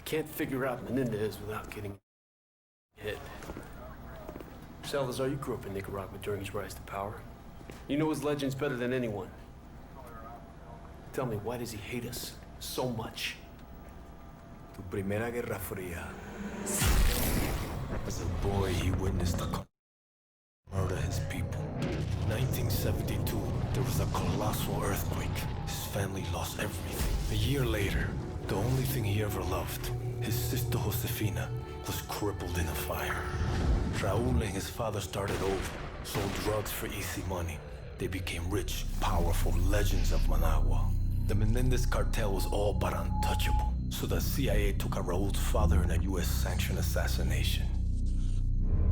can't figure out Menendez without getting hit. Salazar, you grew up in Nicaragua during his rise to power. You know his legends better than anyone. Tell me, why does he hate us so much? Tu Primera Guerra Fría. As a boy, he witnessed the murder his people. In 1972, there was a colossal earthquake. His family lost everything. A year later, the only thing he ever loved, his sister Josefina, was crippled in a fire. Raúl and his father started over, sold drugs for easy money. They became rich, powerful legends of Managua. The Menendez cartel was all but untouchable, so the CIA took out Raúl's father in a US-sanctioned assassination.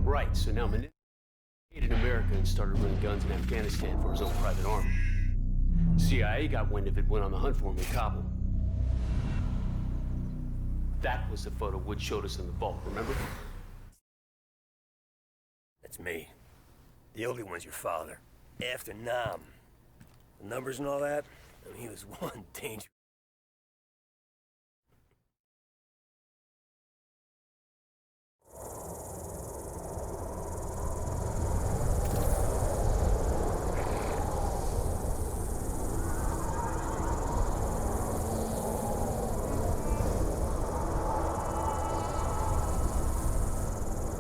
Right, so now Menendez hated America and started running guns in Afghanistan for his own private army. CIA got wind of it, went on the hunt for him in Kabul. That was the photo Wood showed us in the vault, remember? That's me. The only one's your father. After Nam. The numbers and all that, I mean, he was one danger.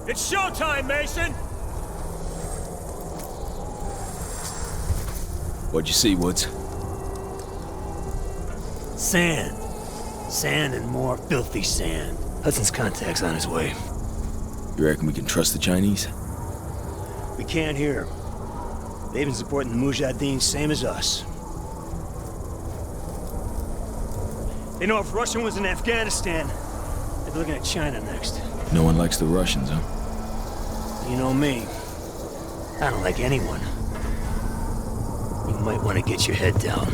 It's showtime, Mason! What'd you see, Woods? Sand. Sand and more filthy sand. Hudson's contact's on his way. You reckon we can trust the Chinese? We can't hear. They've been supporting the Mujahideen same as us. They know if Russia was in Afghanistan, they'd be looking at China next. No one likes the Russians, huh? You know me. I don't like anyone. You might want to get your head down.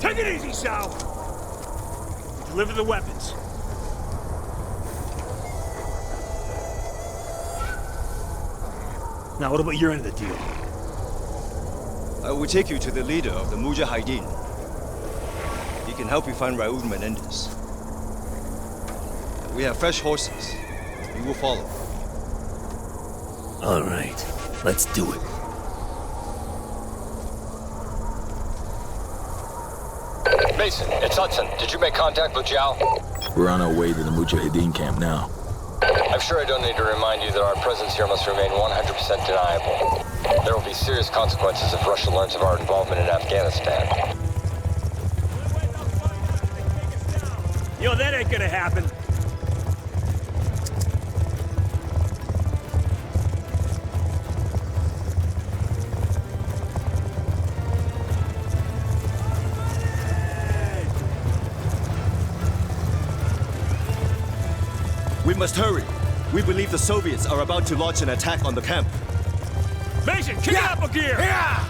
Take it easy, Sal! Deliver the weapons. Now, what about your end of the deal? I will take you to the leader of the Mujahideen. He can help you find Raúl Menendez. We have fresh horses. We will follow. All right, let's do it. Mason, it's Hudson. Did you make contact with Zhao? We're on our way to the Mujahideen camp now. I'm sure I don't need to remind you that our presence here must remain 100% deniable. There will be serious consequences if Russia learns of our involvement in Afghanistan. Yo, that ain't gonna happen. We must hurry. We believe the Soviets are about to launch an attack on the camp. Mason, kick it up a gear! Yeah!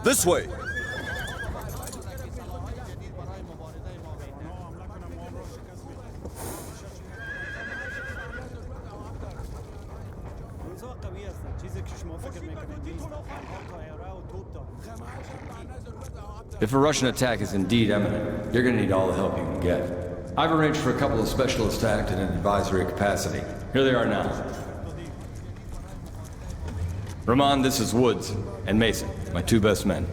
This way! If a Russian attack is indeed imminent, you're gonna need all the help you can get. I've arranged for a couple of specialists to act in an advisory capacity. Here they are now. Rahman, this is Woods, and Mason, my two best men.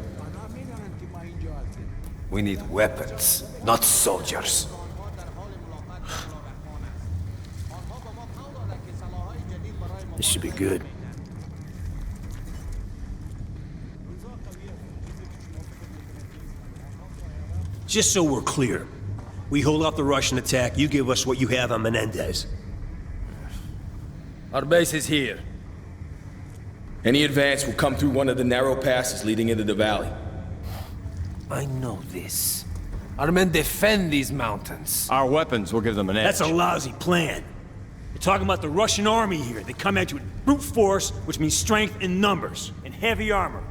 We need weapons, not soldiers. This should be good. Just so we're clear, we hold off the Russian attack, you give us what you have on Menendez. Our base is here. Any advance will come through one of the narrow passes leading into the valley. I know this. Our men defend these mountains. Our weapons will give them an edge. That's a lousy plan. You're talking about the Russian army here. They come at you with brute force, which means strength in numbers, and heavy armor.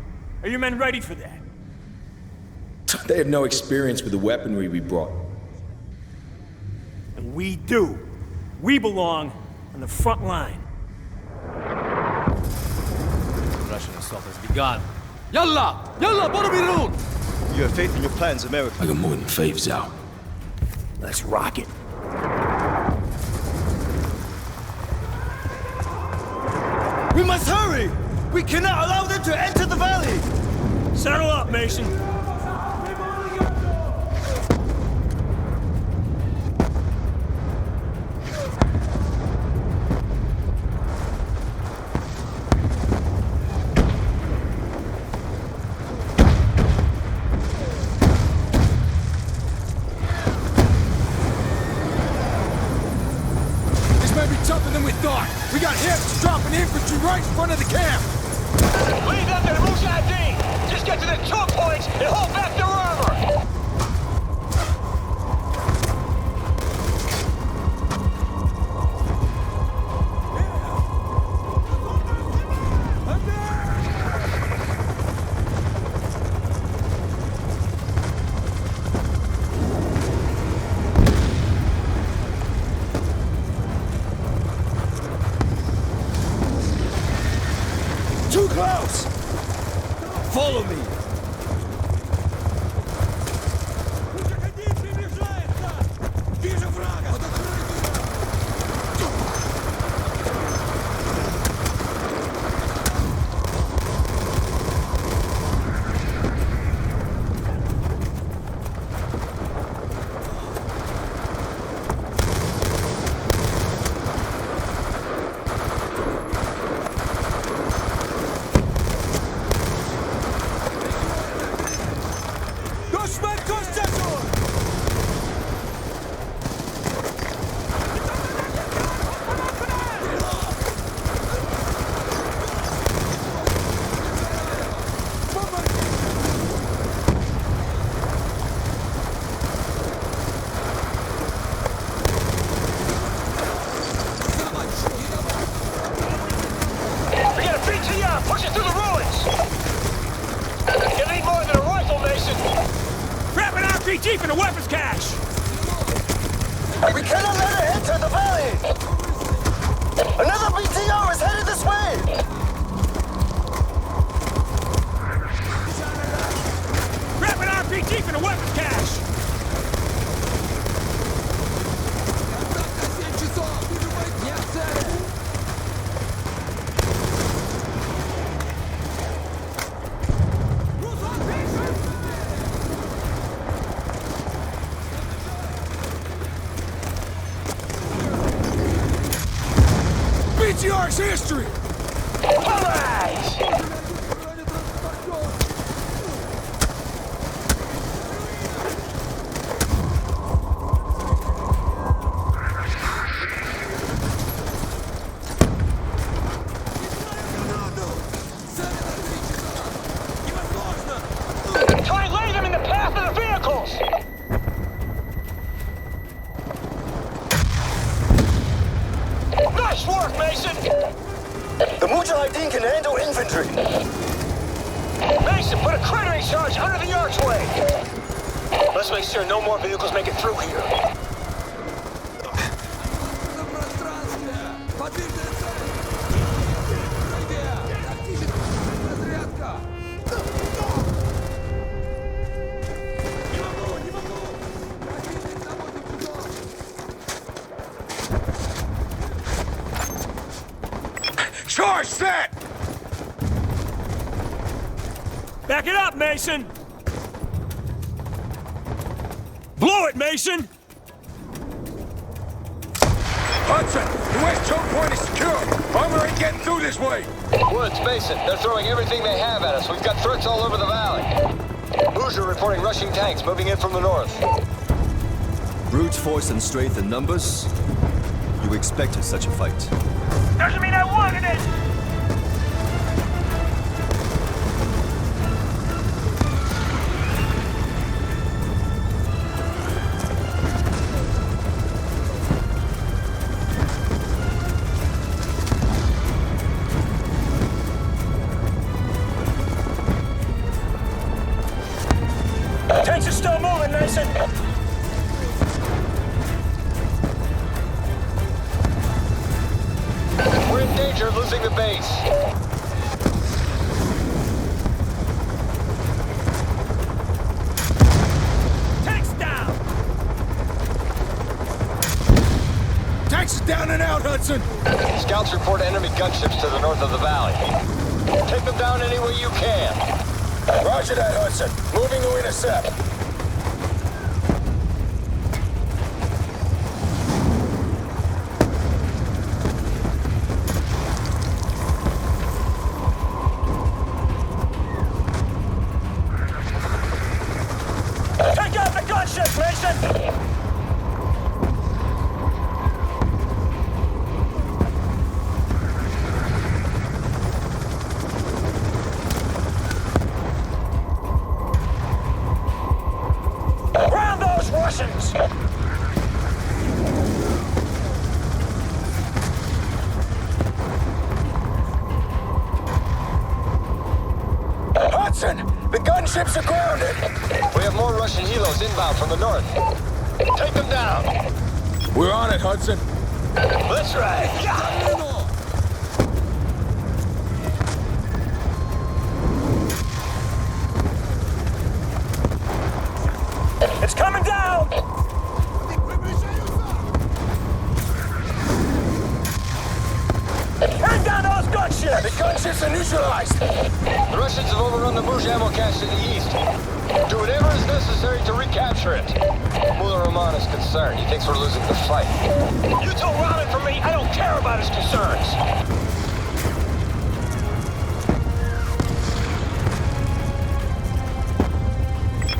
Are your men ready for that? They have no experience with the weaponry we brought. And we do. We belong on the front line. The Russian assault has begun. Yalla! Yalla, Boromirun! You have faith in your plans, America. I got more than faves out. Let's rock it. We must hurry! We cannot allow them to enter the valley! Settle up, Mason. Tougher than we thought. We got hips dropping infantry right in front of the camp. Leave them to the Mujahideen. Just get to the choke points and hold back their armor. Too close! Follow me! Pushing through the ruins! You need more than a rifle, Mason! Grab an RPG from the weapons cache! We cannot let her enter the valley! Another BTR is headed this way! Grab an RPG from the weapons cache! BTR's history! All right! Try and lay them in the path of the vehicles! Nice work, Mason! The Mujahideen can handle infantry. Mason, put a cratering charge under the archway! Let's make sure no more vehicles make it through here. Charge set! Back it up, Mason! Blow it, Mason! Hudson, the west choke point is secure. Armor ain't getting through this way. Woods, Mason, they're throwing everything they have at us. We've got threats all over the valley. Hoosier reporting rushing tanks moving in from the north. Brute force and strength in numbers? You expected such a fight. Doesn't mean I wanted it! base. Tanks down! Tanks is down and out, Hudson! Scouts report enemy gunships to the north of the valley. Take them down any way you can. Roger that, Hudson. Moving to intercept. Take out the gunship, Mason! Ground those Russians! Hudson! The gunships are grounded! We have more Russian helos inbound from the north. Take them down. We're on it, Hudson. That's right! Yeah. It's coming down! Bring down those gunships! The gunships are neutralized! The Russians have overrun the Muzh ammo cache to the east. Do whatever is necessary to recapture it. Mullah Rahman is concerned. He thinks we're losing the fight. You told Rahman for me, I don't care about his concerns.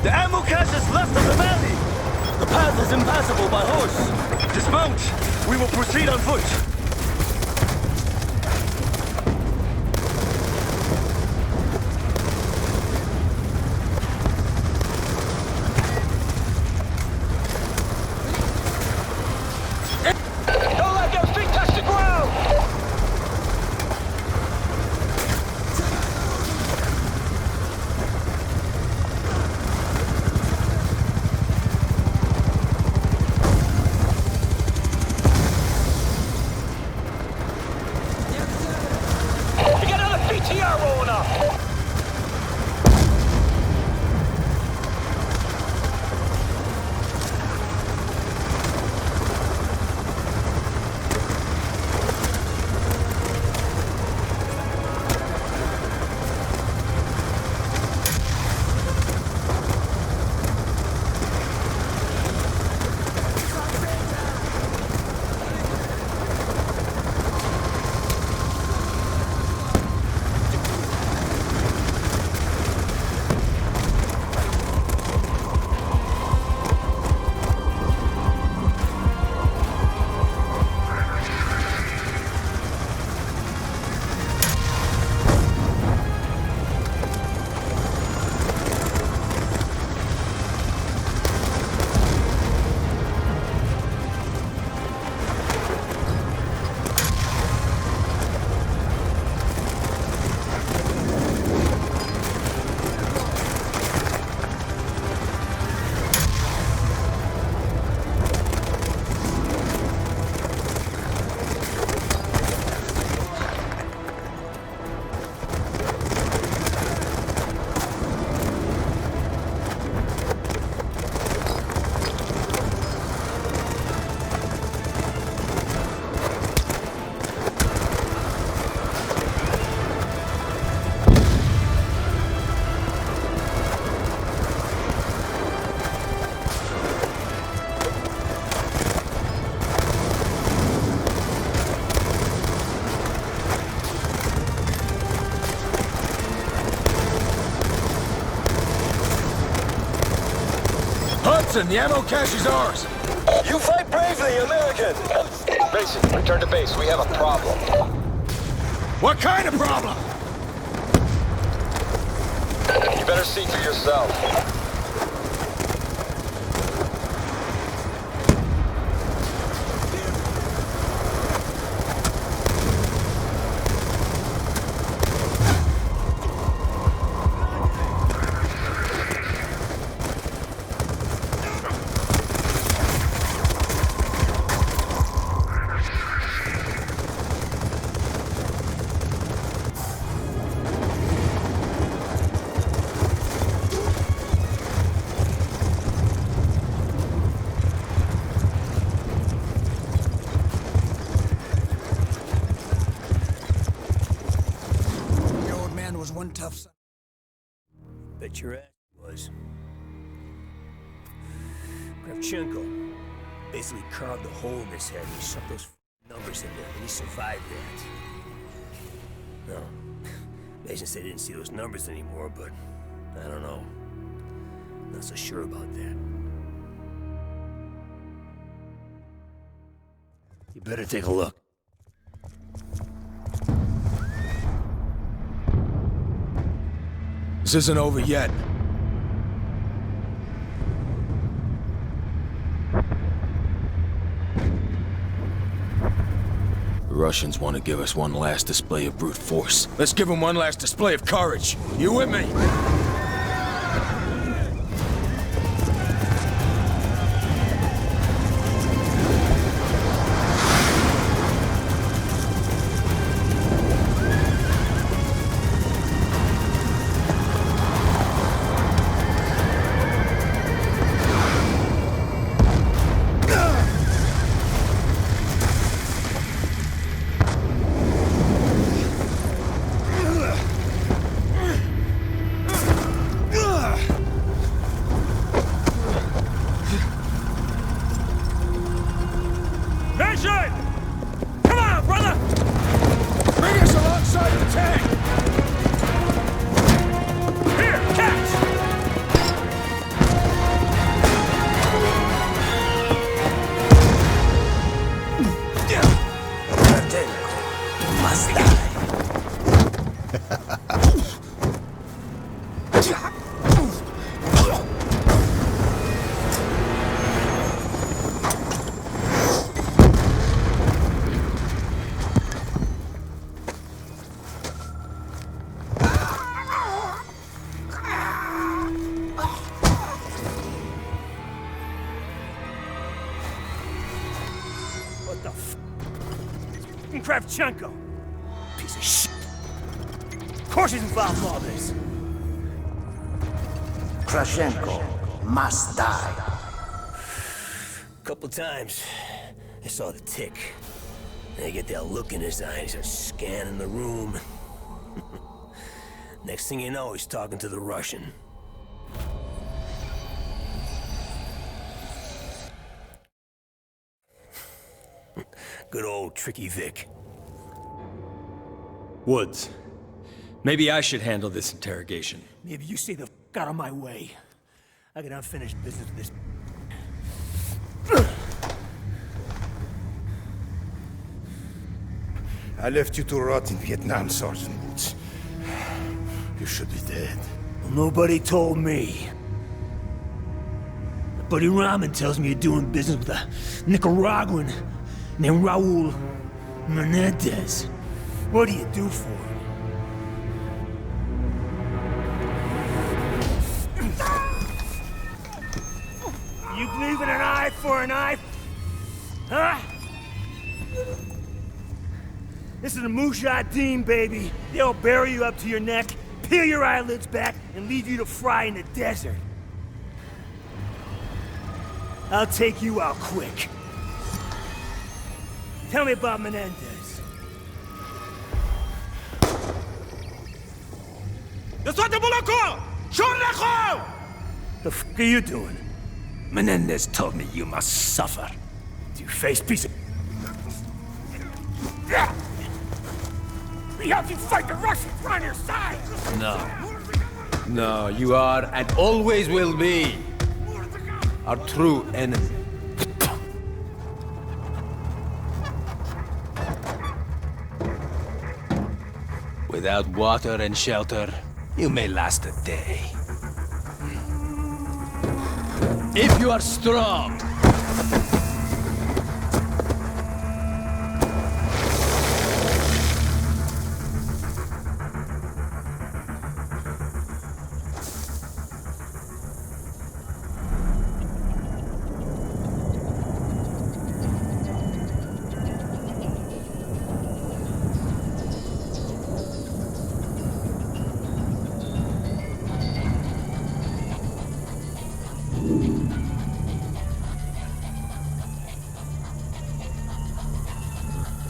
The ammo cache is left of the valley. The path is impassable by horse. Dismount. We will proceed on foot. Don't let their feet touch the ground! You got another PTR rolling up! Hudson, the ammo cache is ours. You fight bravely, American. Mason, return to base. We have a problem. What kind of problem? You better see for yourself. tough son. Bet your ass was. Kravchenko basically carved a hole in his head and he shoved those numbers in there, and he survived that. No. Mason said he didn't see those numbers anymore, but I don't know. Not so sure about that. You better take a look. This isn't over yet. The Russians want to give us one last display of brute force. Let's give them one last display of courage. You with me? Kravchenko! Piece of shit! Of course he's involved in all this! Kravchenko must die. A couple times, I saw the tick. And I get that look in his eyes, he's scanning the room. Next thing you know, he's talking to the Russian. Good old Tricky Vic. Woods, maybe I should handle this interrogation. Maybe you stay the f*** out of my way. I got unfinished business with this. I left you to rot in Vietnam, Sergeant Woods. You should be dead. Well, nobody told me. My buddy Rahman tells me you're doing business with a Nicaraguan named Raul Menendez. What do you do for him? You believe in an eye for an eye? Huh? This is a Mujahideen, baby. They'll bury you up to your neck, peel your eyelids back, and leave you to fry in the desert. I'll take you out quick. Tell me about Menendez. The f*** are you doing? Menendez told me you must suffer. You face piece of... We help you fight the Russians. We're on your side. No, you are and always will be our true enemy. Without water and shelter, you may last a day. If you are strong,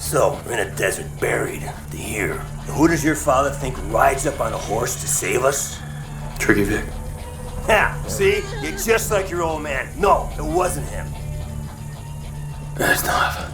So, we're in a desert, buried, to here. Who does your father think rides up on a horse to save us? Tricky Vic. Ha! See? You're just like your old man. No, it wasn't him. That's not.